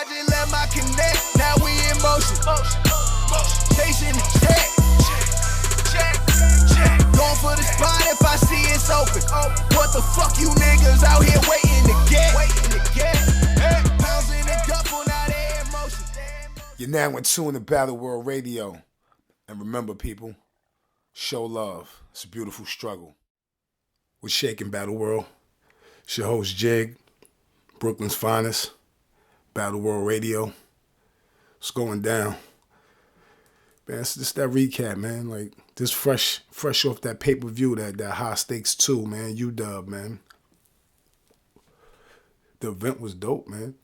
I just let my connect, now we in motion. Chasing the check. Going for the spot if I see it's open. What the fuck you niggas out here waiting to get? Pounds in the duffel, now they in motion. You're now in tune to Battleworldradio. And remember, people, show love. It's a beautiful struggle. We're shaking Battle World. It's your host, Jig, Brooklyn's finest, Battleworldradio. It's going down. Man, it's just that recap, man. Like, just fresh off that pay-per-view, that high stakes 2, man. UDUBB, man. The event was dope, man.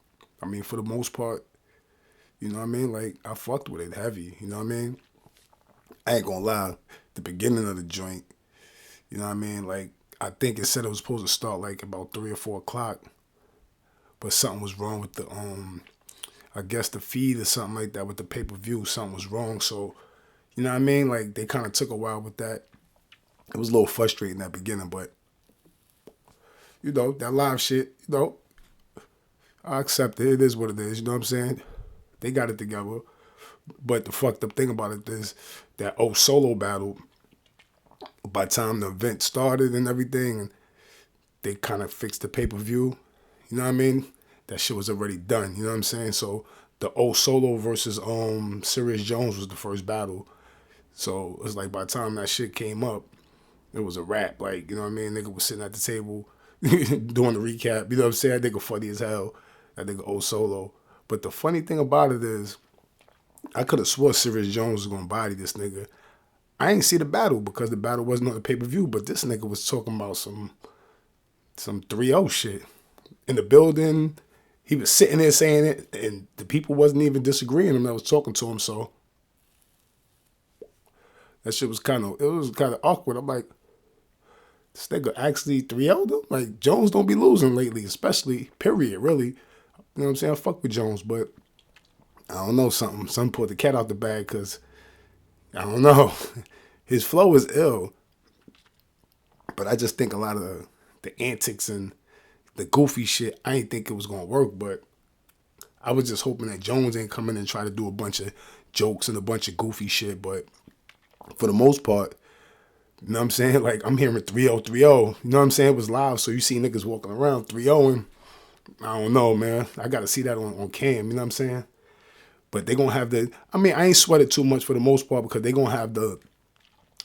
I mean, for the most part, you know what I mean? Like, I fucked with it heavy, you know what I mean? I ain't gonna lie, the beginning of the joint, you know what I mean? Like, I think it said it was supposed to start like about 3 or 4 o'clock, but something was wrong with the, I guess the feed or something like that with the pay-per-view. Something was wrong, so, you know what I mean? Like, they kind of took a while with that. It was a little frustrating at the beginning, but, you know, that live shit, you know, I accept it. It is what it is, you know what I'm saying? They got it together. But the fucked up thing about it is that old solo battle, by the time the event started and everything, they kind of fixed the pay-per-view, you know what I mean? That shit was already done, you know what I'm saying? So the old solo versus Serious Jones was the first battle. So it's like by the time that shit came up, it was a wrap. Like, you know what I mean? Nigga was sitting at the table doing the recap, you know what I'm saying? That nigga funny as hell, that nigga old solo. But the funny thing about it is, I could have swore Serious Jones was gonna body this nigga. I ain't see the battle because the battle wasn't on the pay-per-view, but this nigga was talking about some 3-0 shit in the building. He was sitting there saying it, and the people wasn't even disagreeing him that was talking to him, so that shit was kind of awkward. I'm like, this nigga actually 3-0 though? Like, Jones don't be losing lately, especially, period, really. You know what I'm saying? I fuck with Jones, but I don't know, something put the cat out the bag, because I don't know. His flow is ill, but I just think a lot of the antics and the goofy shit, I ain't think it was going to work, but I was just hoping that Jones ain't come in and try to do a bunch of jokes and a bunch of goofy shit, but for the most part, you know what I'm saying? Like, I'm hearing 3-0, 3-0. You know what I'm saying? It was live, so you see niggas walking around 3-0, and I don't know, man. I got to see that on cam, you know what I'm saying? But they going to have I ain't sweated too much for the most part because they going to have the,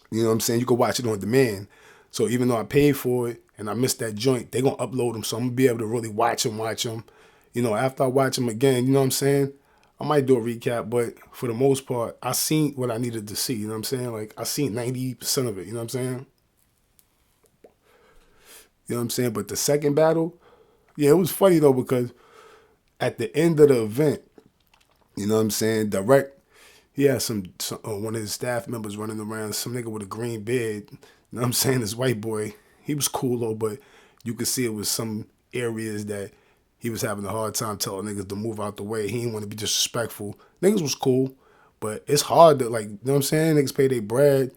you know what I'm saying? You can watch it on demand. So even though I paid for it and I missed that joint, they going to upload them. So I'm going to be able to really watch them. You know, after I watch them again, you know what I'm saying? I might do a recap, but for the most part, I seen what I needed to see. You know what I'm saying? Like, I seen 90% of it. You know what I'm saying? You know what I'm saying? But the second battle, yeah, it was funny though because at the end of the event, you know what I'm saying? Direct, he had some one of his staff members running around, some nigga with a green beard. You know what I'm saying? This white boy, he was cool though, but you could see it was some areas that he was having a hard time telling niggas to move out the way. He didn't want to be disrespectful. Niggas was cool, but it's hard to, like, you know what I'm saying? Niggas pay their bread.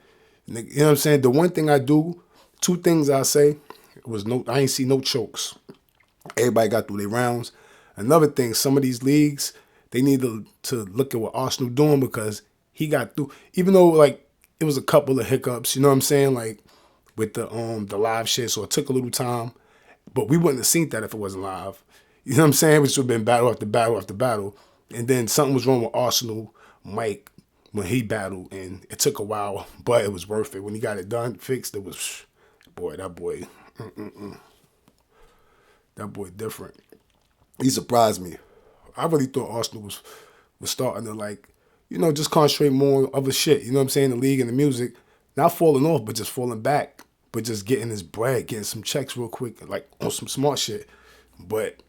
You know what I'm saying? The one thing I do, 2 things I say, was I ain't see no chokes. Everybody got through their rounds. Another thing, some of these leagues, they need to look at what Arsenal doing because he got through. Even though, like, it was a couple of hiccups, you know what I'm saying? Like, with the live shit, so it took a little time. But we wouldn't have seen that if it wasn't live. You know what I'm saying? Which would have been battle after battle after battle. And then something was wrong with Arsenal, Mike, when he battled, and it took a while, but it was worth it. When he got it done, fixed, it was, that boy different. He surprised me. I really thought Arsenal was starting to, like, you know, just concentrate more on other shit. You know what I'm saying? The league and the music. Not falling off, but just falling back. But just getting his bread, getting some checks real quick, like on some smart shit. But,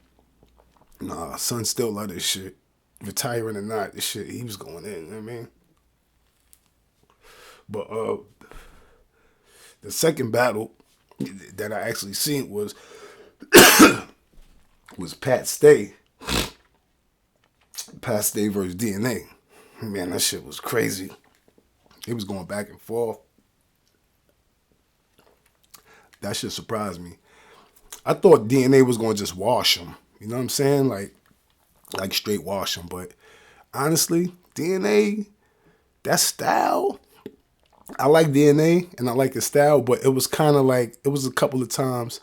nah, son still love this shit. Retiring or not, this shit, he was going in, you know what I mean? But the second battle that I actually seen was Pat Stay versus DNA. Man, that shit was crazy. It was going back and forth. That shit surprised me. I thought DNA was going to just wash him. You know what I'm saying? Like, like straight wash them. But honestly, DNA, that style, I like DNA and I like his style, but it was kind of like, it was a couple of times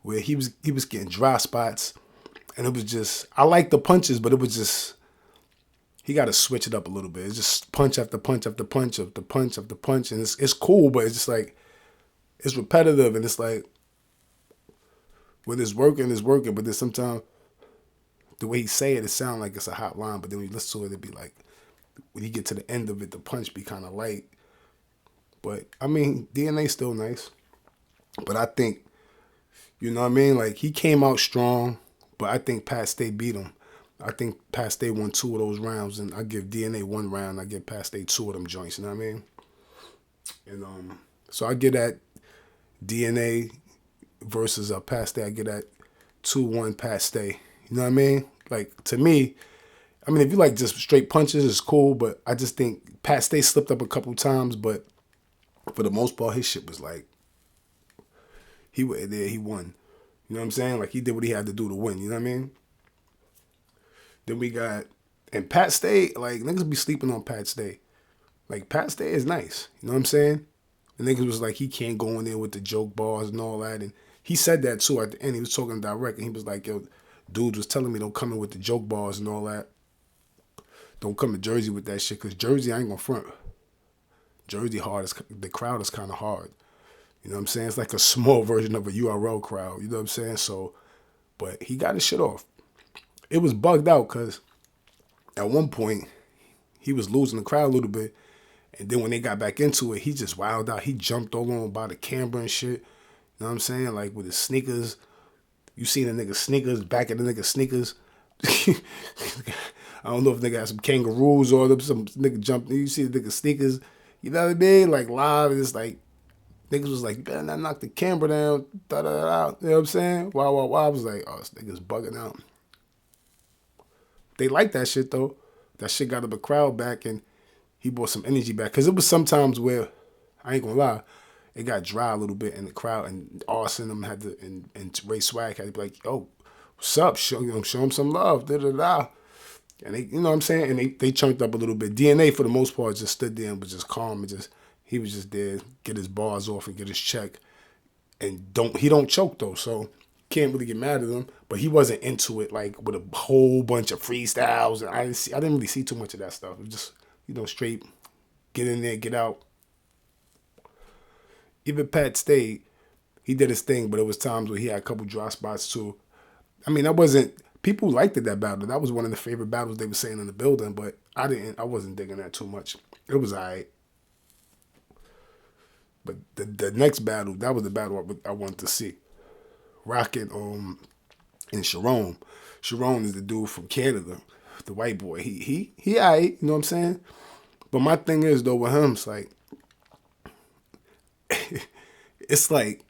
where he was getting dry spots, and it was just, I like the punches, but it was just, he got to switch it up a little bit. It's just punch after punch after punch after punch after punch, and it's cool, but it's just like, it's repetitive, and it's like, when it's working, but then sometimes the way he say it, it sounds like it's a hot line, but then when you listen to it, it'd be like, when you get to the end of it, the punch be kind of light. But, I mean, DNA's still nice. But I think, you know what I mean? Like, he came out strong, but I think Pat Stay beat him. I think Pat Stay won 2 of those rounds, and I give DNA 1 round. I give Pat Stay 2 of them joints, you know what I mean? And so I get that DNA versus Pat Stay. I get that 2-1 Pat Stay. You know what I mean? Like, to me, I mean, if you like just straight punches, it's cool, but I just think Pat Stay slipped up a couple times, but for the most part, his shit was like, he went there, he won. You know what I'm saying? Like, he did what he had to do to win, you know what I mean? Then we got, and Pat Stay, like, niggas be sleeping on Pat Stay. Like, Pat Stay is nice, you know what I'm saying? The niggas was like, he can't go in there with the joke bars and all that, and he said that too at the end. He was talking direct, and he was like, yo, dudes was telling me don't come in with the joke bars and all that. Don't come to Jersey with that shit, because Jersey, I ain't gonna front. Jersey hard, the crowd is kind of hard. You know what I'm saying? It's like a small version of a URL crowd, you know what I'm saying? So, but he got his shit off. It was bugged out, because at one point, he was losing the crowd a little bit, and then when they got back into it, he just wilded out. He jumped all on by the camera and shit. You know what I'm saying? Like, with his sneakers. You seen the nigga's sneakers, back at the nigga's sneakers. I don't know if nigga had some kangaroos or some nigga jumped. You see the nigga's sneakers. You know what I mean? Like, live, and it's like, niggas was like, you better not knock the camera down. Da-da-da-da. You know what I'm saying? Wow. I was like, oh, this nigga's bugging out. They like that shit, though. That shit got the crowd back, and he brought some energy back. Because it was sometimes where, I ain't gonna lie, it got dry a little bit in the crowd, and Austin them had to, and Ray Swag had to be like, yo, what's up? Show him some love. Da-da-da. And they, you know what I'm saying? And they chunked up a little bit. DNA, for the most part, just stood there and was just calm, and he was just there, get his bars off and get his check. And he don't choke, though, so can't really get mad at him. But he wasn't into it, like, with a whole bunch of freestyles. And I didn't really see too much of that stuff. It was just, you know, straight get in there, get out. Even Pat Stay, he did his thing, but it was times where he had a couple dry spots too. I mean, people liked it, that battle. That was one of the favorite battles they were saying in the building, but I wasn't digging that too much. It was alright. But the next battle, that was the battle I wanted to see. Rocket and Sharon. Sharon is the dude from Canada, the white boy. He alright, you know what I'm saying? But my thing is, though, with him, it's like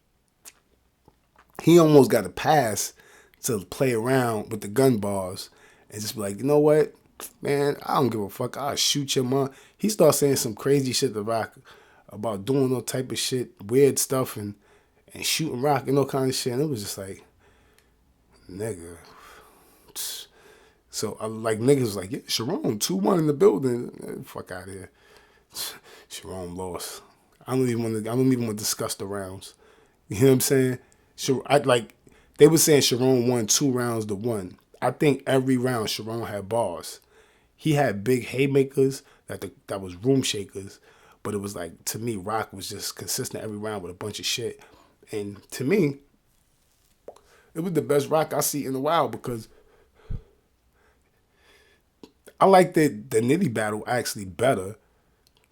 he almost got a pass to play around with the gun bars and just be like, you know what, man, I don't give a fuck. I'll shoot your mom. He started saying some crazy shit to Rock about doing all type of shit, weird stuff, and shooting Rock and all kind of shit. And it was just like, nigga. So, like, niggas was like, yeah, Sharon, 2-1 in the building. Fuck out of here. Sharon lost. I don't even want to discuss the rounds. You know what I'm saying? They were saying Sharon won 2 rounds to 1. I think every round Sharon had bars. He had big haymakers that was room shakers, but it was like, to me, Rock was just consistent every round with a bunch of shit. And to me, it was the best Rock I see in a while, because I like the Nitty battle actually better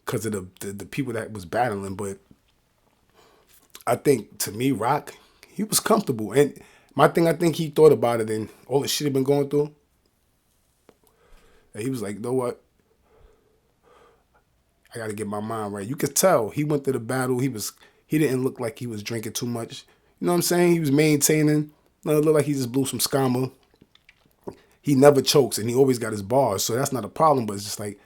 because of the people that was battling. But I think, to me, Rock, he was comfortable. And my thing, I think he thought about it and all the shit he been going through. And he was like, you know what? I got to get my mind right. You could tell he went to the battle. He didn't look like he was drinking too much. You know what I'm saying? He was maintaining. It looked like he just blew some scammer. He never chokes, and he always got his bars, so that's not a problem. But it's just like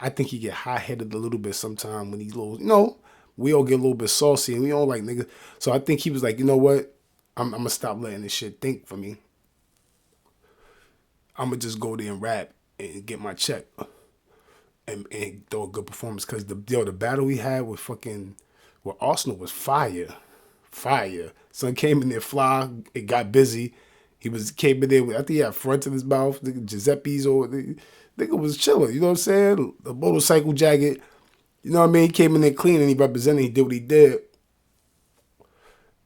I think he get high-headed a little bit sometime when he's little. You know, we all get a little bit saucy, and we all like niggas. So I think he was like, you know what? I'm gonna stop letting this shit think for me. I'm gonna just go there and rap and get my check and throw a good performance. Cause the battle we had with Arsenal was fire. Son came in there fly, it got busy. Came in there with, I think he had front in his mouth, Giuseppe's or nigga was chilling, you know what I'm saying? A motorcycle jacket, you know what I mean? He came in there clean and he represented, he did what he did.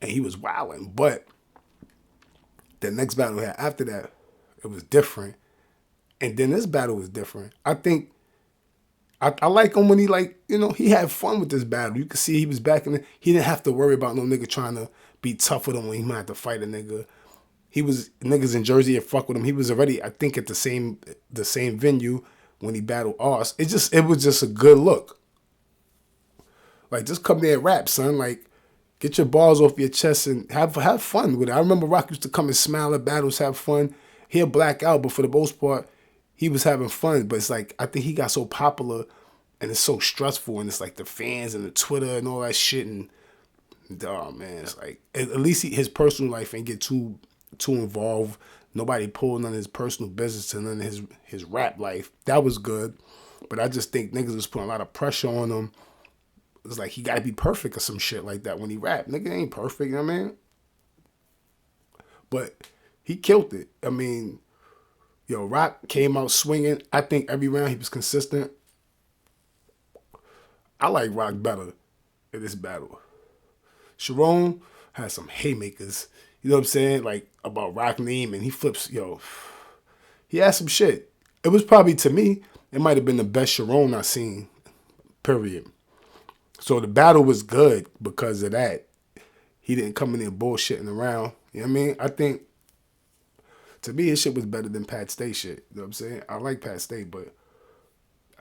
And he was wilding. But the next battle we had after that, it was different. And then this battle was different. I think I like him when he he had fun with this battle. You could see he was back in he didn't have to worry about no nigga trying to be tough with him when he might have to fight a nigga. He was niggas in Jersey and fuck with him. He was already, I think, at the same venue when he battled Oz. It was just a good look. Like, just come there and rap, son. Like, get your balls off your chest and have fun with it. I remember Rock used to come and smile at battles, have fun. He'll black out, but for the most part, he was having fun. But it's like, I think he got so popular and it's so stressful, and it's like the fans and the Twitter and all that shit. And oh man, it's like at least his personal life ain't get too involved. Nobody pulled none of his personal business to none of his rap life. That was good. But I just think niggas was putting a lot of pressure on him. It's like he gotta be perfect or some shit like that when he rap. Nigga ain't perfect, you know what I mean? But he killed it. I mean, Rock came out swinging. I think every round he was consistent. I like Rock better in this battle. Sharon had some haymakers, you know what I'm saying? Like, about Rock name, and he flips, he had some shit. It was probably, to me, it might have been the best Sharon I seen, period. So the battle was good because of that. He didn't come in there bullshitting around, you know what I mean? I think, to me, his shit was better than Pat Stay shit, you know what I'm saying? I like Pat Stay, but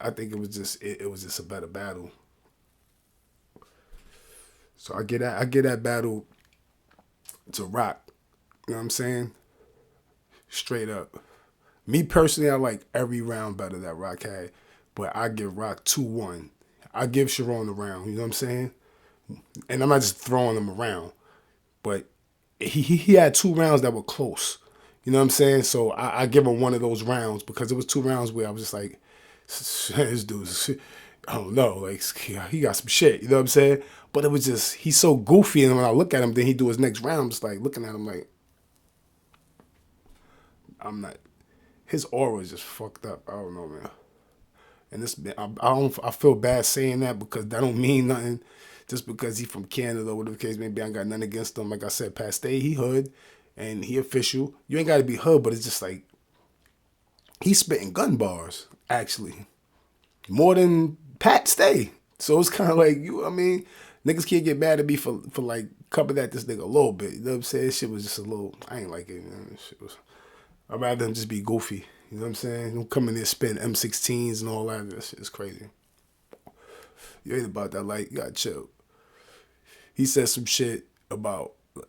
I think it was just a better battle. So I get that battle to Rock. You know what I'm saying? Straight up. Me personally, I like every round better that Rock had, but I give Rock 2-1. I give Sharon a round, you know what I'm saying? And I'm not just throwing them around, but he had 2 rounds that were close. You know what I'm saying? So I give him one of those rounds because it was 2 rounds where I was just like, this dude's, I don't know, like, he got some shit, you know what I'm saying? But it was just, he's so goofy, and when I look at him, then he do his next round, I'm just like, looking at him like, I'm not, his aura is just fucked up. I don't know, man. And this, I feel bad saying that because that don't mean nothing. Just because he from Canada or whatever the case, maybe I ain't got nothing against him. Like I said, Pat Stay, he hood, and he official. You ain't got to be hood, but it's just like, he's spitting gun bars, actually. More than Pat Stay. So it's kind of like, niggas can't get mad at me for like coming at this nigga a little bit. You know what I'm saying? Shit was just a little, I ain't like it, man. I'd rather him just be goofy. You know what I'm saying? Don't come in there spitting M16s and all that. That shit is crazy. You ain't about that, like, you gotta chill. He said some shit about, the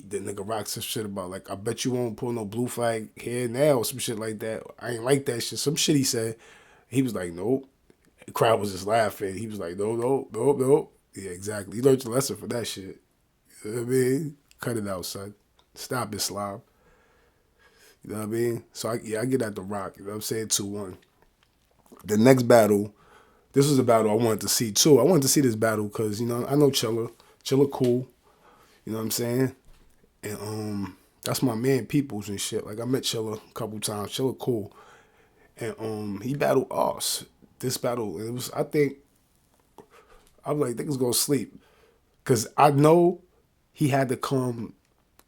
nigga Rock some shit about, like, I bet you won't pull no blue flag here now or some shit like that. I ain't like that shit. Some shit he said. He was like, nope. The crowd was just laughing. He was like, no. Yeah, exactly. You learned your lesson for that shit. You know what I mean? Cut it out, son. Stop it, slob. You know what I mean? So, I get at the Rock. You know what I'm saying? 2-1. The next battle, this was a battle I wanted to see, too. I wanted to see this battle because, I know Chilla. Chilla cool. You know what I'm saying? And that's my man Peoples and shit. Like, I met Chilla a couple times. Chilla cool. And he battled Oz. This battle, it was, I think, I'm like, niggas gonna sleep. Because I know he had to come,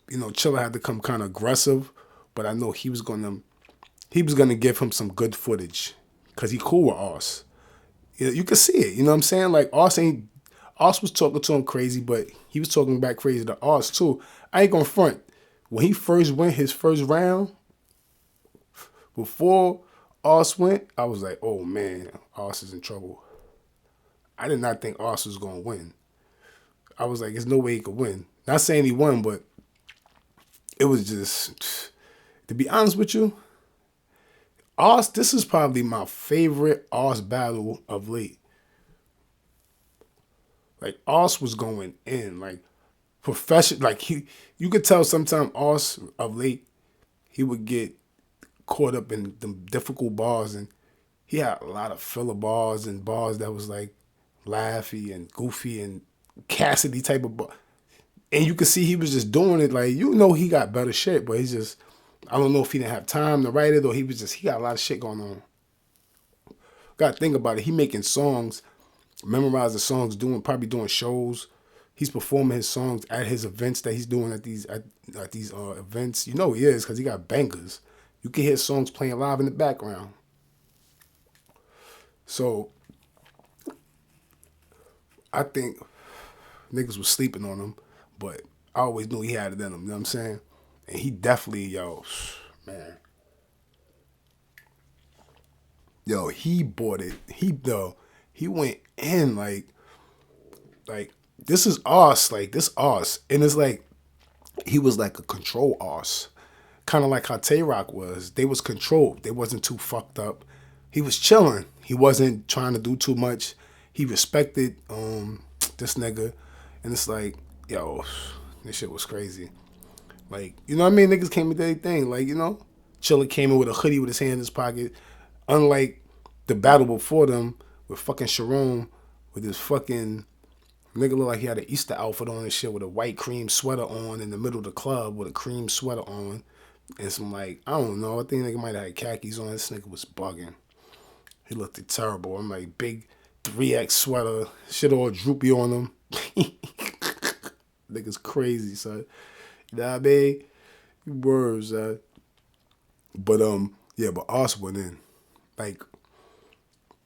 Chilla had to come kind of aggressive, but I know he was gonna give him some good footage. Because he cool with Oz. You can see it, you know what I'm saying? Like, Oz was talking to him crazy, but he was talking back crazy to Oz too. I ain't gonna front. When he first went his first round, before Oz went, I was like, oh man, Oz is in trouble. I did not think Oz was gonna win. I was like, there's no way he could win. Not saying he won, but it was just, to be honest with you, Oz, this is probably my favorite Oz battle of late. Like, Oz was going in, like, professional. Like, you could tell sometimes Oz of late, he would get caught up in them difficult bars, and he had a lot of filler bars and bars that was like laughy and goofy and Cassidy type of bar. And you could see he was just doing it like, he got better shit, but he's just, I don't know if he didn't have time to write it or he got a lot of shit going on. Gotta think about it. He making songs, memorizing songs, probably doing shows. He's performing his songs at his events that he's doing at these events. He is because he got bangers. You can hear songs playing live in the background. So I think niggas was sleeping on him, but I always knew he had it in him. You know what I'm saying? And he definitely, man. He bought it. He went in like this is us, like this us. And it's like, he was like a control us. Kind of like how Tay-Rock was. They was controlled. They wasn't too fucked up. He was chilling. He wasn't trying to do too much. He respected this nigga. And it's like, this shit was crazy. Like, you know what I mean? Niggas came with their thing. Like, Chilla came in with a hoodie with his hand in his pocket. Unlike the battle before them with fucking Sharon, with his fucking nigga looked like he had an Easter outfit on and shit with a white cream sweater on in the middle of the club with a cream sweater on. And some like, I don't know, I think nigga might have had khakis on. This nigga was bugging. He looked terrible. I'm like, big 3X sweater, shit all droopy on him. Nigga's crazy, son. You know what I mean? Words, son. But but Us went in. Like,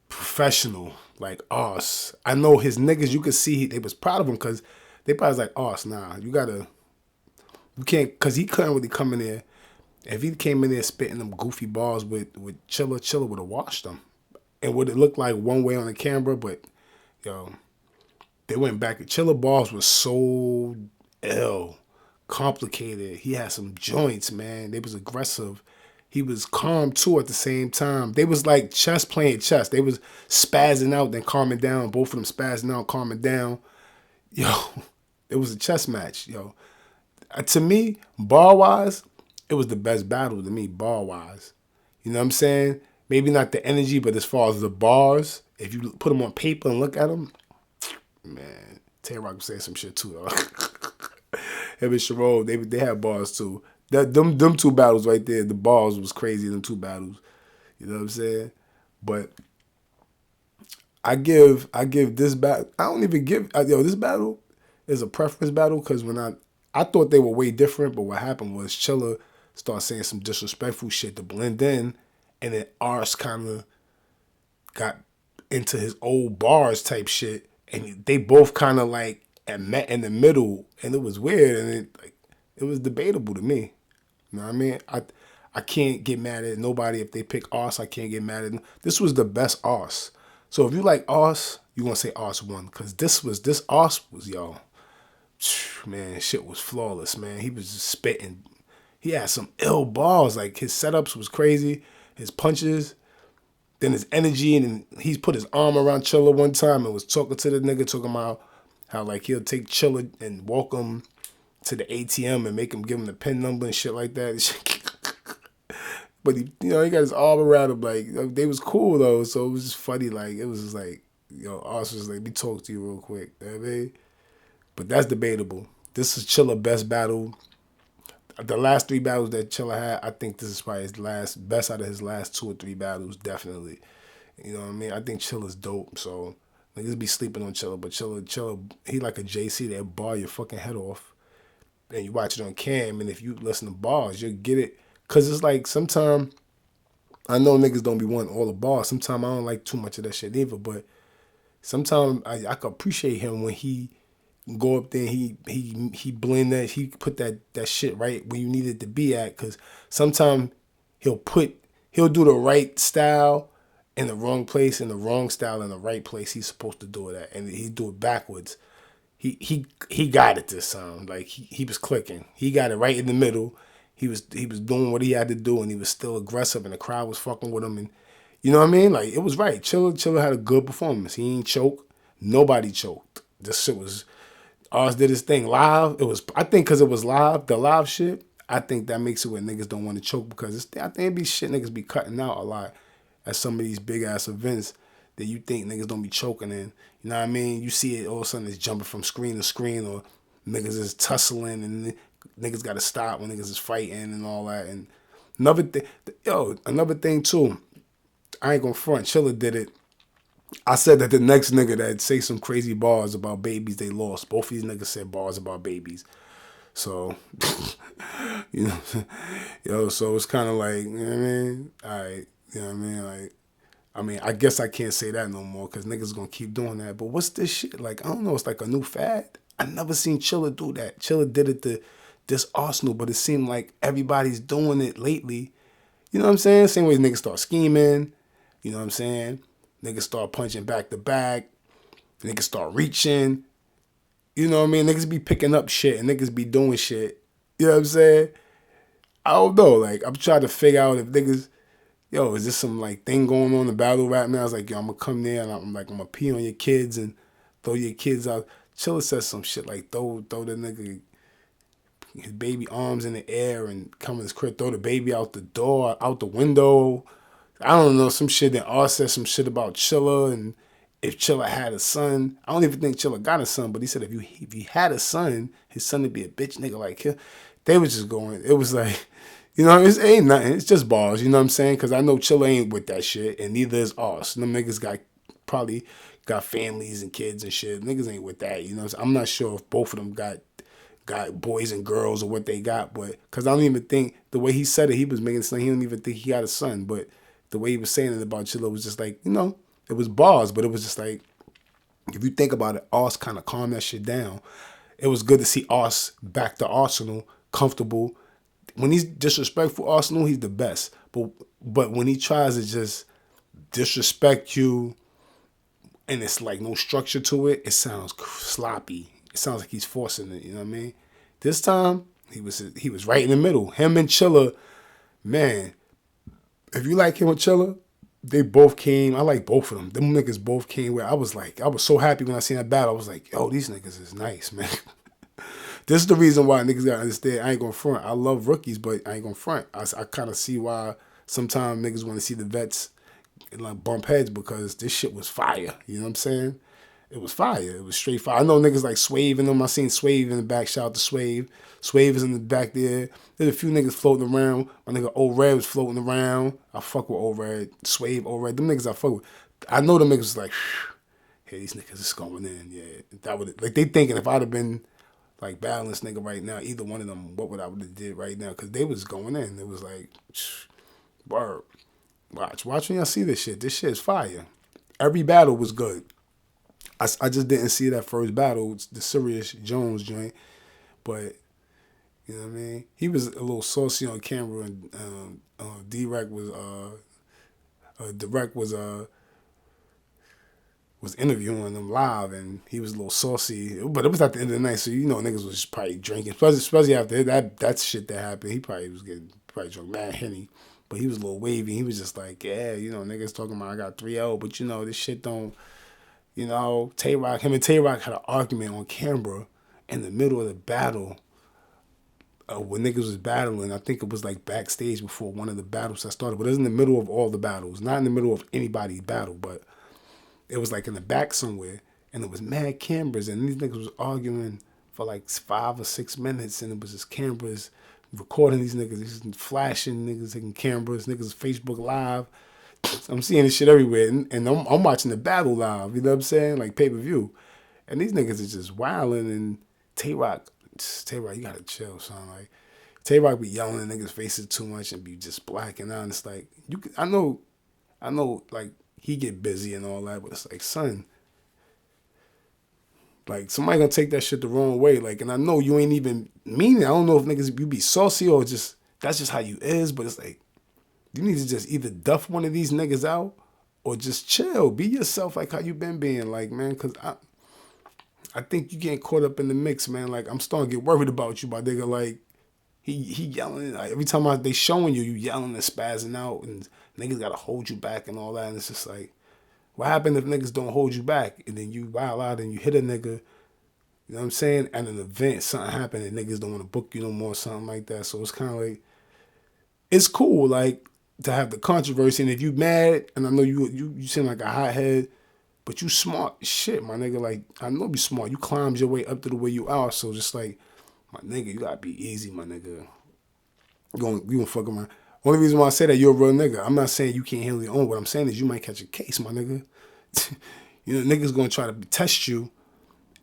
professional. Like, Us. I know his niggas, you could see they was proud of him because they probably was like, Us, nah, you can't, because he couldn't really come in there. If he came in there spitting them goofy bars with Chilla would have washed them. And would it look like one way on the camera, but, they went back. Chilla bars was so ill, complicated. He had some joints, man. They was aggressive. He was calm, too, at the same time. They was like chess playing chess. They was spazzing out, then calming down. Both of them spazzing out, calming down. It was a chess match, To me, bar-wise, it was the best battle to me, bar-wise. You know what I'm saying? Maybe not the energy, but as far as the bars, if you put them on paper and look at them, man, Tay-Rock was saying some shit, too, though. Him and Sharon, they had bars, too. Them two battles right there, the bars was crazy, them two battles. You know what I'm saying? But I give this battle, I don't even give, this battle is a preference battle because when I thought they were way different, but what happened was Chilla started saying some disrespectful shit to blend in, and then Ars kind of got into his old bars type shit, and they both kind of like met in the middle, and it was weird, and it was debatable to me. You know what I mean? I can't get mad at nobody if they pick Ars. I can't get mad at them. This was the best Ars. So if you like Ars, you gonna say Ars won, because this Ars was man, shit was flawless, man. He was just spitting. He had some ill balls. Like, his setups was crazy. His punches, then his energy, and then he's put his arm around Chilla one time and was talking to the nigga, talking about how, like, he'll take Chilla and walk him to the ATM and make him give him the PIN number and shit like that. But he got his arm around him. Like, they was cool, though, so it was just funny. Like, it was just like, Ars was like, let me talk to you real quick. You know what I mean? But that's debatable. This is Chilla best battle. The last three battles that Chilla had, I think this is probably his best out of his last 2 or 3 battles, definitely. You know what I mean? I think Chilla's dope, so niggas be sleeping on Chilla, but Chilla, he like a JC that bar your fucking head off. And you watch it on cam, and if you listen to bars, you'll get it. Because it's like, sometimes, I know niggas don't be wanting all the bars. Sometimes I don't like too much of that shit either, but sometimes I can appreciate him when he go up there and he blend that, he put that shit right where you need it to be at, because sometimes he'll do the right style in the wrong place and the wrong style in the right place he's supposed to do it at, and he do it backwards. He got it this time. Like, he was clicking. He got it right in the middle. He was doing what he had to do, and he was still aggressive, and the crowd was fucking with him, and you know what I mean? Like, it was right. Chilla had a good performance. He ain't choked. Nobody choked. This shit was, Ars did his thing live. It was, I think, because it was live, the live shit, I think that makes it where niggas don't want to choke because I think it be shit niggas be cutting out a lot at some of these big ass events that you think niggas don't be choking in. You know what I mean? You see it all of a sudden it's jumping from screen to screen or niggas is tussling and niggas got to stop when niggas is fighting and all that. And another thing too, I ain't gonna front, Chilla did it. I said that the next nigga that say some crazy bars about babies they lost. Both of these niggas said bars about babies. So, you know, so it's kind of like, you know what I mean? All right, you know what I mean? Like, I guess I can't say that no more because niggas gonna keep doing that. But what's this shit? Like, I don't know, it's like a new fad. I never seen Chilla do that. Chilla did it to this Arsenal, but it seemed like everybody's doing it lately. You know what I'm saying? Same way niggas start scheming. You know what I'm saying? Niggas start punching back to back. Niggas start reaching. You know what I mean? Niggas be picking up shit and niggas be doing shit. You know what I'm saying? I don't know. Like, I'm trying to figure out if niggas, is this some like thing going on in battle rap now? I was like, I'm gonna come there and I'm gonna pee on your kids and throw your kids out. Chilla says some shit like throw the nigga his baby arms in the air and come in his crib, throw the baby out the door, out the window. I don't know, some shit. Then R said some shit about Chilla and if Chilla had a son. I don't even think Chilla got a son, but he said if he had a son, his son would be a bitch nigga like him. They was just going, it was like, it ain't nothing. It's just bars, you know what I'm saying? Because I know Chilla ain't with that shit, and neither is us. Them niggas probably got families and kids and shit. Niggas ain't with that, you know what I'm saying? I'm not sure if both of them got boys and girls or what they got, but because I don't even think, the way he said it, he was making it sound he don't even think he got a son, but the way he was saying it about Chilla was just like, it was bars, but it was just like, if you think about it, Oz kind of calmed that shit down. It was good to see Oz back to Arsenal, comfortable. When he's disrespectful, Arsenal, he's the best. But when he tries to just disrespect you and it's like no structure to it, it sounds sloppy. It sounds like he's forcing it, you know what I mean? This time, he was right in the middle. Him and Chilla, man, if you like him and Chilla, they both came. I like both of them. Them niggas both came where I was so happy when I seen that battle. I was like, yo, these niggas is nice, man. This is the reason why niggas gotta understand. I ain't gonna front. I love rookies, but I ain't gonna front. I kind of see why sometimes niggas want to see the vets and like bump heads because this shit was fire. You know what I'm saying? It was fire. It was straight fire. I know niggas like Swave and them. I seen Swave in the back. Shout out to Swave. Swave is in the back there. There's a few niggas floating around. My nigga Old Red was floating around. I fuck with Old Red. Swave, Old Red. Them niggas I fuck with. I know them niggas was like, hey, these niggas is going in. Yeah, that would like they thinking if I'd have been like battling this nigga right now, either one of them, what would I would have did right now? Because they was going in. It was like, word. Watch when y'all see this shit. This shit is fire. Every battle was good. I just didn't see that first battle, the Sirius Jones joint, but you know what I mean. He was a little saucy on camera, and Direct was interviewing him live, and he was a little saucy. But it was at the end of the night, so niggas was probably drinking, especially after that shit that happened. He probably was getting drunk mad Henny, but he was a little wavy. He was just like, yeah, niggas talking about I got 3-0, but this shit don't. Him and Tay-Rock had an argument on camera in the middle of the battle when niggas was battling. I think it was like backstage before one of the battles that started, but it was in the middle of all the battles, not in the middle of anybody's battle, but it was like in the back somewhere, and it was mad cameras, and these niggas was arguing for like 5 or 6 minutes, and it was just cameras recording these niggas, these flashing niggas taking cameras, niggas Facebook Live. I'm seeing this shit everywhere, and I'm watching the battle live, you know what I'm saying? Like pay-per-view. And these niggas is just wilding, and Tay-Rock, you gotta chill, son. Like, Tay-Rock be yelling in niggas' faces too much and be just blacking out. And it's like, I know, like, he get busy and all that, but it's like, son, like, somebody gonna take that shit the wrong way. Like, and I know you ain't even mean it. I don't know if niggas, you be saucy or just, that's just how you is, but it's like, you need to just either duff one of these niggas out or just chill. Be yourself like how you been being, like, man, because I think you getting caught up in the mix, man. Like, I'm starting to get worried about you, my nigga. Like, he yelling. Like, every time they showing you yelling and spazzing out, and niggas got to hold you back and all that. And it's just like, what happened if niggas don't hold you back? And then you wild out and you hit a nigga, You know what I'm saying? At an event, something happened and niggas don't want to book you no more, something like that. So it's kind of like, it's cool, like, to have the controversy. And if you mad, and I know you seem like a hothead, but you smart shit, my nigga. Like, I know you smart. You climbed your way up to the way you are. So just like, my nigga, you gotta be easy, my nigga. You gonna fuck around. Only reason why I say that, you're a real nigga. I'm not saying you can't handle your own. What I'm saying is you might catch a case, my nigga. You know, niggas gonna try to test you.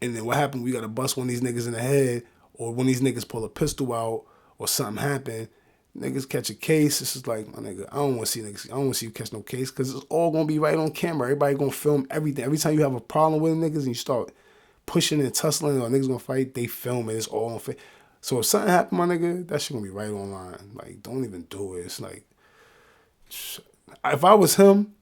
And then what happened? We gotta bust one of these niggas in the head, or when these niggas pull a pistol out, or something happen. Niggas catch a case. This is like, my nigga, I don't want to see niggas. I don't want to see you catch no case because it's all gonna be right on camera. Everybody gonna film everything. Every time you have a problem with niggas and you start pushing and tussling, or niggas gonna fight, they film it. It's all on face. So if something happen, my nigga, that shit gonna be right online. Like, don't even do it. It's like, if I was him,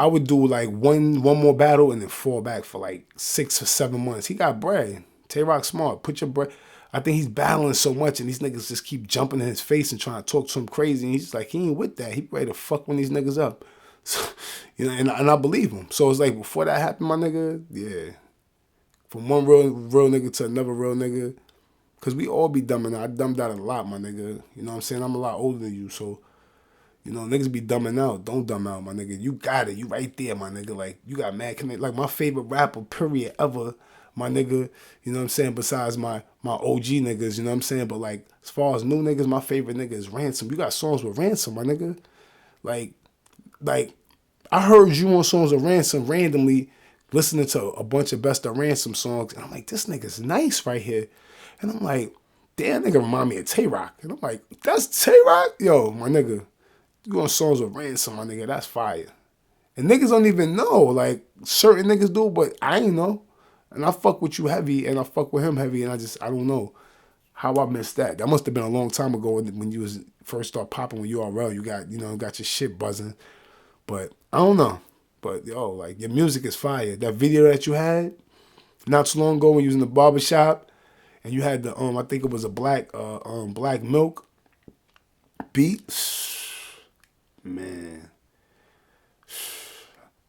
I would do like one more battle and then fall back for like 6 or 7 months. He got bread. Tay-Rock smart. Put your bread. I think he's battling so much and these niggas just keep jumping in his face and trying to talk to him crazy. And he's like, he ain't with that. He ready to fuck one of these niggas up. So, you know, and I believe him. So it's like, before that happened, my nigga, yeah. From one real nigga to another real nigga. Because we all be dumbing out. I dumbed out a lot, my nigga. You know what I'm saying? I'm a lot older than you, so... You know, niggas be dumbing out. Don't dumb out, my nigga. You got it. You right there, my nigga. Like, you got mad connect. Like, my favorite rapper, period, ever, my nigga. You know what I'm saying? Besides my OG niggas, you know what I'm saying? But, like, as far as new niggas, my favorite nigga is Ransom. You got songs with Ransom, my nigga. Like, I heard you on songs with Ransom randomly, listening to a bunch of Best of Ransom songs. And I'm like, this nigga's nice right here. And I'm like, damn, nigga remind me of Tay-Rock. And I'm like, that's Tay-Rock? Yo, my nigga. You on songs with Ransom, my nigga, that's fire. And niggas don't even know, like, certain niggas do, but I ain't know. And I fuck with you heavy, and I fuck with him heavy, and I don't know how I missed that. That must have been a long time ago when you was first start popping with URL. You got your shit buzzing. But I don't know. But, yo, like, your music is fire. That video that you had not too long ago when you was in the barbershop, and you had the, I think it was a Black Milk beat. Man,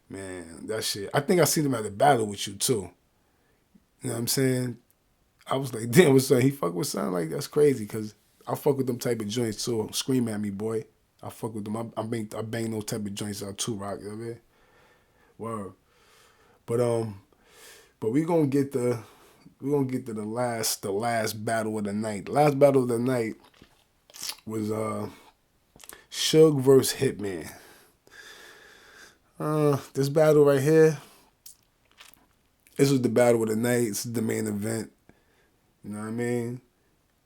that shit. I think I seen him at the battle with you too. You know what I'm saying? I was like, damn, what's up? He fuck with something like that's crazy because I fuck with them type of joints too. Scream at me, boy. I fuck with them. I bang those type of joints out too, Rock. You know what I mean? Word. But we gonna get to the last battle of the night. The last battle of the night was Suge versus Hitman. This battle right here, this was the battle of the night. This is the main event. You know what I mean?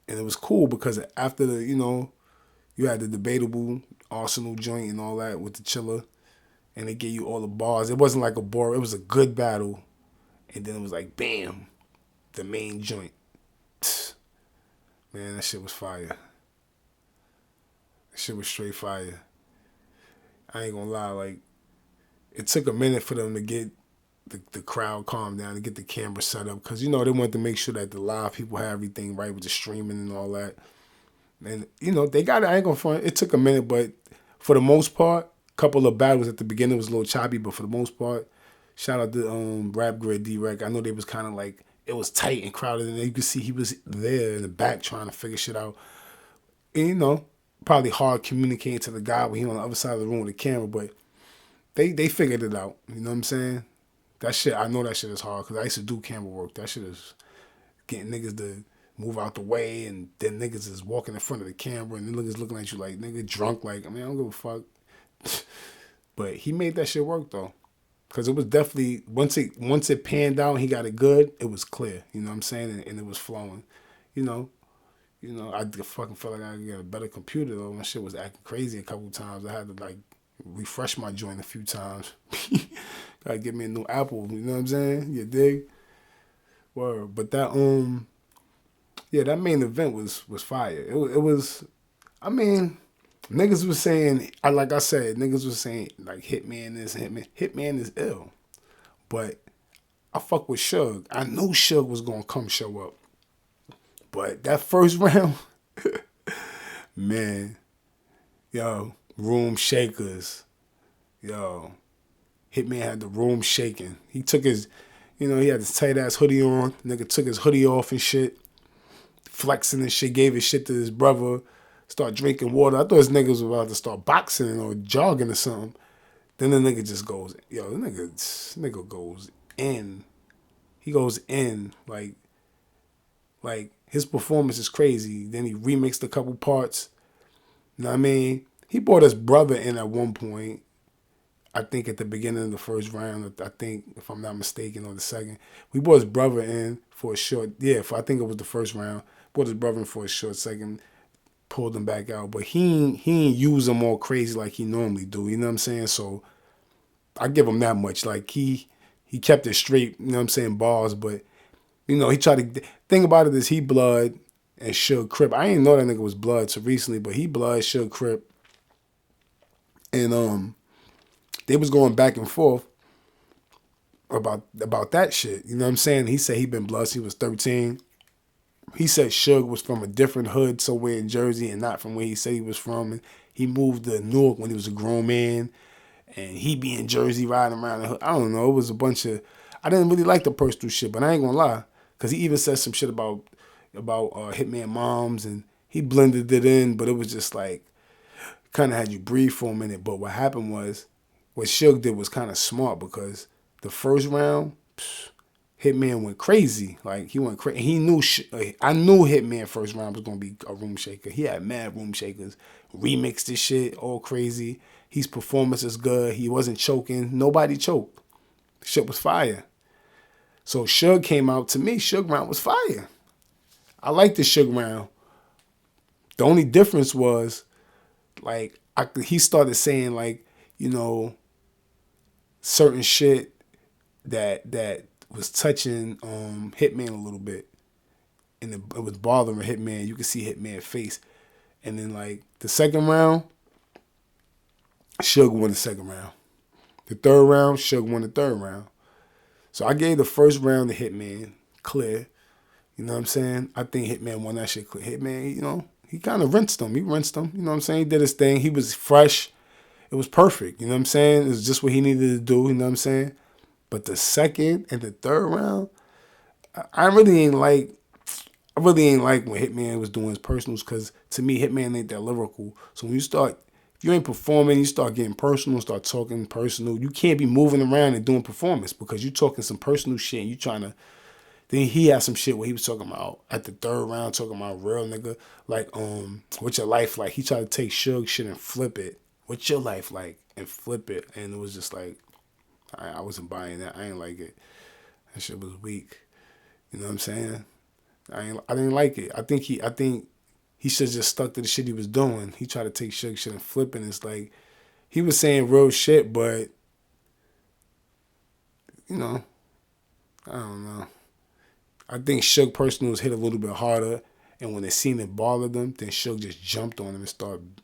And it was cool because after the, you had the debatable Arsenal joint and all that with the Chiller, and they gave you all the bars. It wasn't like a bar. It was a good battle. And then it was like, bam, the main joint. Man, that shit was fire. That shit was straight fire. I ain't gonna lie, like, it took a minute for them to get the crowd calmed down, to get the camera set up, because, they wanted to make sure that the live people had everything right with the streaming and all that. And, they got it. I ain't gonna front. It took a minute, but for the most part, a couple of battles at the beginning was a little choppy, but for the most part, shout out to Rap Grid D-Rec. I know they was kind of like, it was tight and crowded, and you could see he was there in the back trying to figure shit out. And, probably hard communicating to the guy when he on the other side of the room with the camera, but they figured it out. You know what I'm saying? That shit, I know that shit is hard because I used to do camera work. That shit is getting niggas to move out the way, and then niggas is walking in front of the camera, and then niggas looking at you like, nigga drunk, like, I mean, I don't give a fuck. But he made that shit work though. Because it was definitely, once it panned out and he got it good, it was clear. You know what I'm saying? And it was flowing. I fucking felt like I could get a better computer though. My shit was acting crazy a couple times. I had to like refresh my joint a few times. Gotta get me a new Apple. You know what I'm saying? You dig? Word. But that that main event was fire. It was. I mean, niggas was saying, like I said, niggas was saying like Hitman is ill. But I fuck with Suge. I knew Suge was gonna come show up. But that first round, man, room shakers. Hitman had the room shaking. He took his, You know, he had this tight ass hoodie on. Nigga took his hoodie off and shit, flexing and shit, gave his shit to his brother, start drinking water. I thought this nigga was about to start boxing or jogging or something. Then the nigga just goes, yo, the nigga goes in. He goes in, like his performance is crazy. Then he remixed a couple parts. You know what I mean? He brought his brother in at one point. I think at the beginning of the first round, I think, if I'm not mistaken, or the second. We brought his brother in for a short, I think it was the first round. Brought his brother in for a short second, pulled him back out. But he ain't use him all crazy like he normally do. You know what I'm saying? So I give him that much. Like he kept it straight, you know what I'm saying, bars. But, you know, he tried to, thing about it is he Blood and Suge Crip. I didn't know that nigga was Blood so recently, but he Blood, Suge Crip. And they was going back and forth about that shit. You know what I'm saying? He said he been Blood since he was 13. He said Suge was from a different hood somewhere in Jersey and not from where he said he was from. And he moved to Newark when he was a grown man. And he be in Jersey riding around the hood. I don't know. It was a bunch of... I didn't really like the personal shit, but I ain't gonna lie. Because he even said some shit about Hitman Moms, and he blended it in, but it was just like... kind of had you breathe for a minute. But what happened was... what Suge did was kind of smart, because the first round, Hitman went crazy. Like, he went crazy. He knew, I knew Hitman first round was going to be a room shaker. He had mad room shakers. Remixed this shit, all crazy. His performance is good. He wasn't choking. Nobody choked. Shit was fire. So Suge came out. To me, Suge round was fire. I liked the Suge round. The only difference was, like, he started saying, like, you know, certain shit that was touching Hitman a little bit. And it was bothering Hitman. You could see Hitman's face. And then, like, the second round, Suge won the second round. The third round, Suge won the third round. So I gave the first round to Hitman, clear. You know what I'm saying? I think Hitman won that shit clear. Hitman, you know, he kind of rinsed him. He rinsed him. You know what I'm saying? He did his thing. He was fresh. It was perfect. You know what I'm saying? It was just what he needed to do. You know what I'm saying? But the second and the third round, I really ain't like when Hitman was doing his personals, because to me, Hitman ain't that lyrical. So when you start, if you ain't performing, you start getting personal, start talking personal, you can't be moving around and doing performance, because you talking some personal shit and you trying to. Then he had some shit where he was talking about at the third round, talking about real nigga, like, what's your life like? He tried to take Suge shit and flip it. What's your life like? And flip it. And it was just like, I wasn't buying that. I ain't like it. That shit was weak. You know what I'm saying? I didn't like it. I think he should have just stuck to the shit he was doing. He tried to take Suge shit and flip it. It's like, he was saying real shit, but, you know, I don't know. I think Suge personals hit a little bit harder, and when they seen it bother them, then Suge just jumped on him and started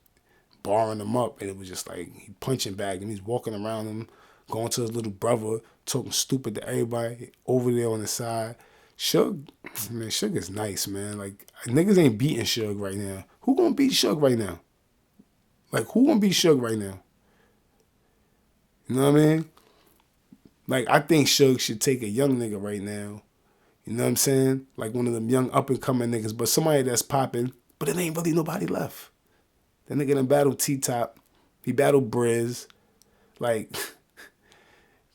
barring him up, and it was just like he punching back, and he's walking around him, going to his little brother, talking stupid to everybody over there on the side. Suge is nice, man. Like, niggas ain't beating Suge right now. Who gonna beat Suge right now? Like, who gonna beat Suge right now? You know what I mean? Like, I think Suge should take a young nigga right now. You know what I'm saying? Like one of them young up-and-coming niggas, but somebody that's popping, but it ain't really nobody left. That nigga done battled T-Top. He battled Briz. Like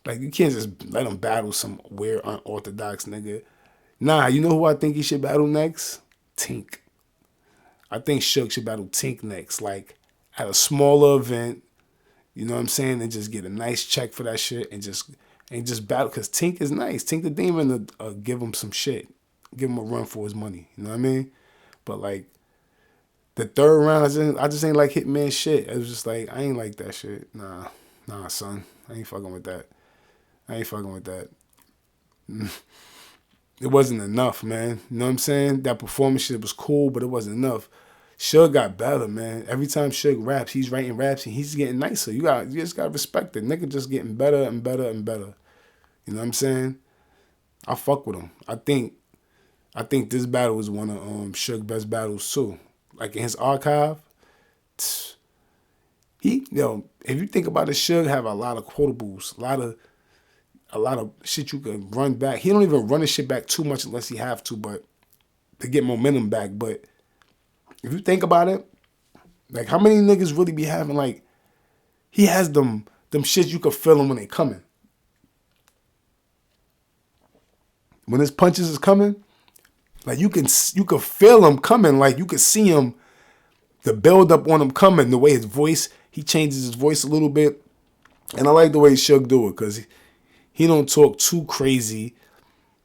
you can't just let him battle some weird, unorthodox nigga. Nah, you know who I think he should battle next? Tink. I think Suge should battle Tink next. Like, at a smaller event, you know what I'm saying? And just get a nice check for that shit and just battle, because Tink is nice. Tink the Demon give him some shit. Give him a run for his money. You know what I mean? But, like, the third round, I just ain't like Hitman shit. It was just like, I ain't like that shit. Nah, son. I ain't fucking with that. It wasn't enough, man. You know what I'm saying? That performance shit was cool, but it wasn't enough. Suge got better, man. Every time Suge raps, he's writing raps and he's getting nicer. You just gotta respect it. Nigga just getting better and better and better. You know what I'm saying? I fuck with him. I think this battle was one of Suge's best battles too. Like in his archive, if you think about it, Suge have a lot of quotables, a a lot of shit you can run back. He don't even run the shit back too much unless he have to, but to get momentum back. But if you think about it, like how many niggas really be having like, he has them shit you could feel them when they coming. When his punches is coming, like you can feel them coming. Like you can see him, the build up on him coming. The way his voice, he changes his voice a little bit, and I like the way Suge do it because he don't talk too crazy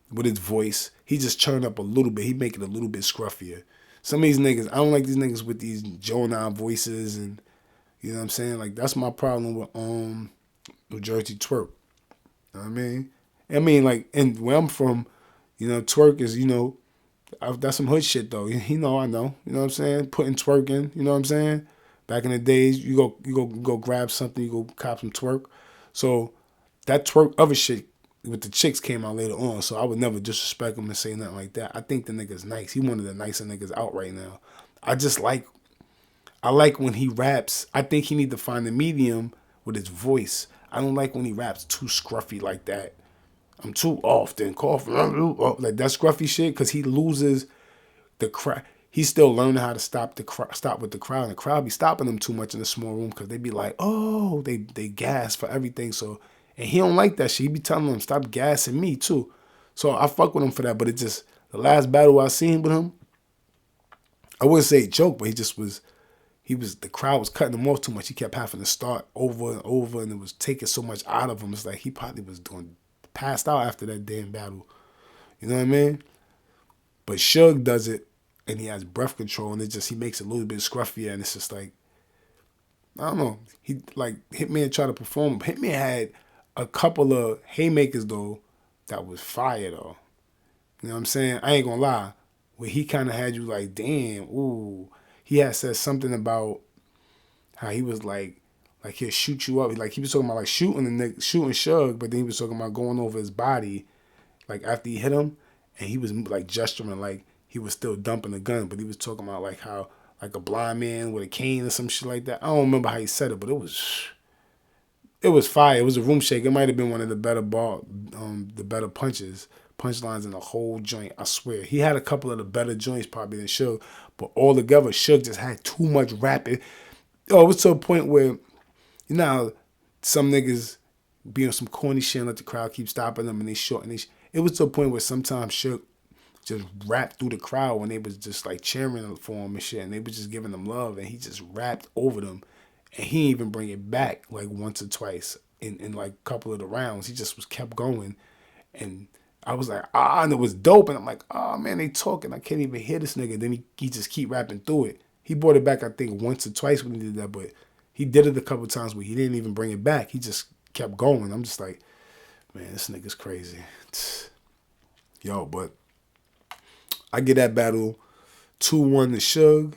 with his voice. He just turn up a little bit. He make it a little bit scruffier. Some of these niggas, I don't like these niggas with these Joe voices, and you know what I'm saying. Like that's my problem with New Jersey twerk. You know what I mean, like, and where I'm from, you know, twerk is, you know, that's some hood shit though. I know. You know what I'm saying? Putting twerk in, you know what I'm saying? Back in the days, you go grab something, you go cop some twerk. So that twerk other shit with the chicks came out later on. So I would never disrespect him and say nothing like that. I think the nigga's nice. He one of the nicer niggas out right now. I like when he raps. I think he need to find the medium with his voice. I don't like when he raps too scruffy like that. I'm too often coughing like that scruffy shit because he loses the crowd. He's still learning how to stop with the crowd. And the crowd be stopping him too much in the small room because they be like, oh, they gas for everything. So, and he don't like that shit. He be telling them, stop gassing me too. So I fuck with him for that. But it just, the last battle I seen with him, I wouldn't say joke, but the crowd was cutting him off too much. He kept having to start over and over, and it was taking so much out of him. It's like he probably was passed out after that damn battle. You know what I mean? But Suge does it, and he has breath control, and he makes it a little bit scruffier, and it's just like, I don't know. He, like, Hitman tried to perform. Hitman had a couple of haymakers, though, that was fire, though. You know what I'm saying? I ain't gonna lie. Where he kind of had you like, damn, ooh. He had said something about how he was like he'll shoot you up. Like he was talking about like shooting Suge, but then he was talking about going over his body, like after he hit him, and he was like gesturing like he was still dumping the gun, but he was talking about like how like a blind man with a cane or some shit like that. I don't remember how he said it, but it was fire. It was a room shake. It might have been one of the better punchlines in the whole joint. I swear. He had a couple of the better joints probably than Suge, but all together, Suge just had too much rapping. It was to a point where, you know how some niggas be on some corny shit and let the crowd keep stopping them and they short and it was to a point where sometimes Suge just rapped through the crowd when they was just like cheering for him and shit, and they was just giving them love, and he just rapped over them, and he didn't even bring it back like once or twice in like a couple of the rounds. He just was kept going, and I was like, and it was dope, and I'm like, man, they talking, I can't even hear this nigga. Then he just keep rapping through it. He brought it back, I think, once or twice when he did that, but he did it a couple of times where he didn't even bring it back. He just kept going. I'm just like, man, this nigga's crazy. Yo, but I get that battle 2-1 to Suge.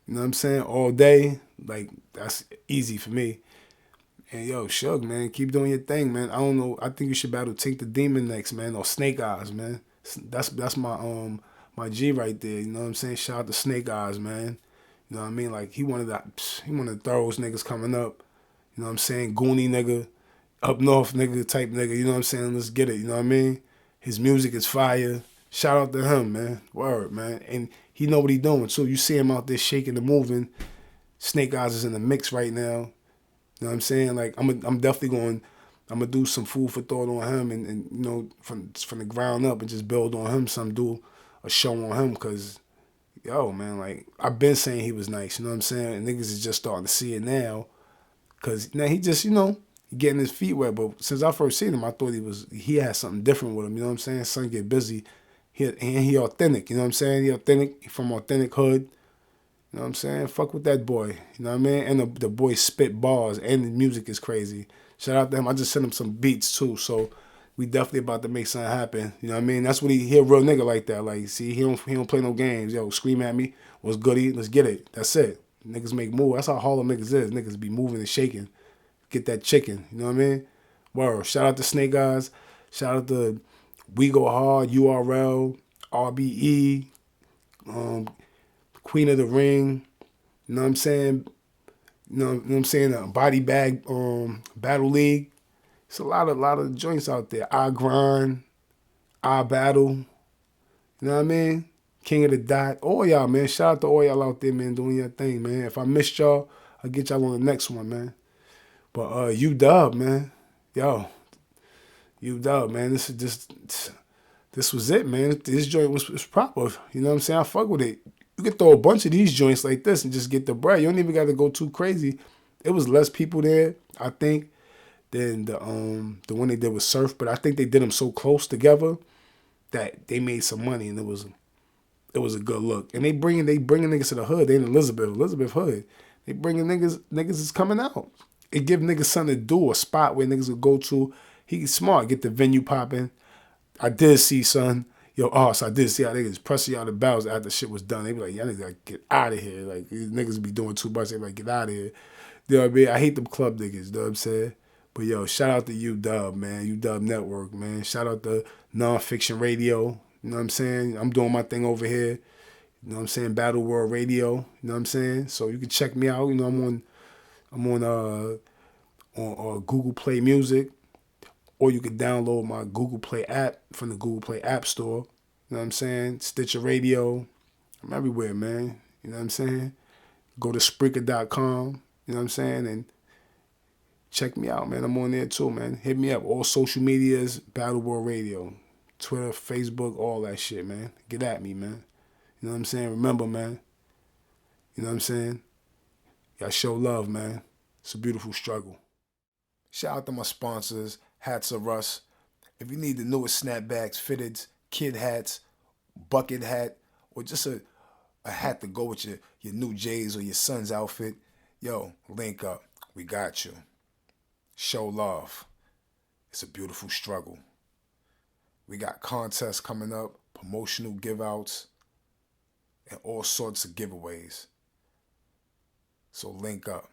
You know what I'm saying? All day. Like, that's easy for me. And yo, Suge, man, keep doing your thing, man. I don't know. I think you should battle Take the Demon next, man, or Snake Eyes, man. That's my my G right there. You know what I'm saying? Shout out to Snake Eyes, man. You know what I mean? Like he one of the thorough niggas coming up. You know what I'm saying? Goonie nigga, up north nigga type nigga. You know what I'm saying? Let's get it. You know what I mean? His music is fire. Shout out to him, man. Word, man. And he know what he doing. So you see him out there shaking and moving. Snake Eyes is in the mix right now. You know what I'm saying? Like I'm definitely gonna do some food for thought on him and you know from the ground up and just build on him. Do a show on him because yo man, like I've been saying he was nice. You know what I'm saying? And niggas is just starting to see it now because now he just getting his feet wet. But since I first seen him, I thought he had something different with him. You know what I'm saying? Son get busy. He authentic. You know what I'm saying? He authentic. He from authentic hood. You know what I'm saying? Fuck with that boy. You know what I mean? And the boy spit bars and the music is crazy. Shout out to him. I just sent him some beats too. So we definitely about to make something happen. You know what I mean? That's what he a real nigga like that. Like, see, he don't play no games. Yo, scream at me. What's goody? Let's get it. That's it. Niggas make moves. That's how Harlem niggas is. Niggas be moving and shaking. Get that chicken. You know what I mean? Word. Shout out to Snake Eyes. Shout out to We Go Hard, URL, RBE, Queen of the Ring, you know what I'm saying? You know what I'm saying? Body Bag Battle League. It's a lot of joints out there. I Grind, I Battle, you know what I mean? King of the Dot. All y'all, man. Shout out to all y'all out there, man, doing your thing, man. If I missed y'all, I'll get y'all on the next one, man. But UDUBB, man. Yo, UDUBB, man. This was it, man. This joint was proper. You know what I'm saying? I fuck with it. You can throw a bunch of these joints like this and just get the bread. You don't even got to go too crazy. It was less people there, I think, than the one they did with Surf. But I think they did them so close together that they made some money, and it was a good look. And they bringing niggas to the hood. They in Elizabeth hood. They bringing niggas is coming out. It give niggas something to do, a spot where niggas will go to. He's smart, get the venue popping. I did see, son. So I did see how niggas pressing y'all the bells after shit was done. They be like, y'all niggas gotta get out of here. Like, these niggas be doing too much. They be like, get out of here. You know what I mean? I hate them club niggas, you know what I'm saying? But yo, shout out to UDUBB, man. UDUBB Network, man. Shout out to Nonfiction Radio. You know what I'm saying? I'm doing my thing over here. You know what I'm saying? Battleworldradio. You know what I'm saying? So you can check me out. You know, I'm on Google Play Music. Or you can download my Google Play app from the Google Play App Store. You know what I'm saying? Stitcher Radio. I'm everywhere, man. You know what I'm saying? Go to Spreaker.com. You know what I'm saying? And check me out, man. I'm on there too, man. Hit me up. All social medias, Battleworldradio. Twitter, Facebook, all that shit, man. Get at me, man. You know what I'm saying? Remember, man. You know what I'm saying? Y'all show love, man. It's a beautiful struggle. Shout out to my sponsors, Hats of Us. If you need the newest snapbacks, fitteds, kid hats, bucket hat, or just a hat to go with your new J's or your son's outfit, yo, link up. We got you. Show love. It's a beautiful struggle. We got contests coming up, promotional give-outs, and all sorts of giveaways. So link up.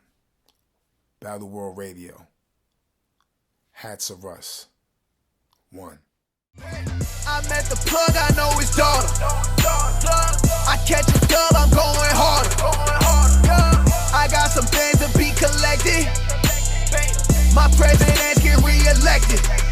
Battleworldradio. Hats of Us. 1. I met the plug, I know his daughter. I catch a dub, I'm going harder. I got some things to be collected. My presidents get reelected.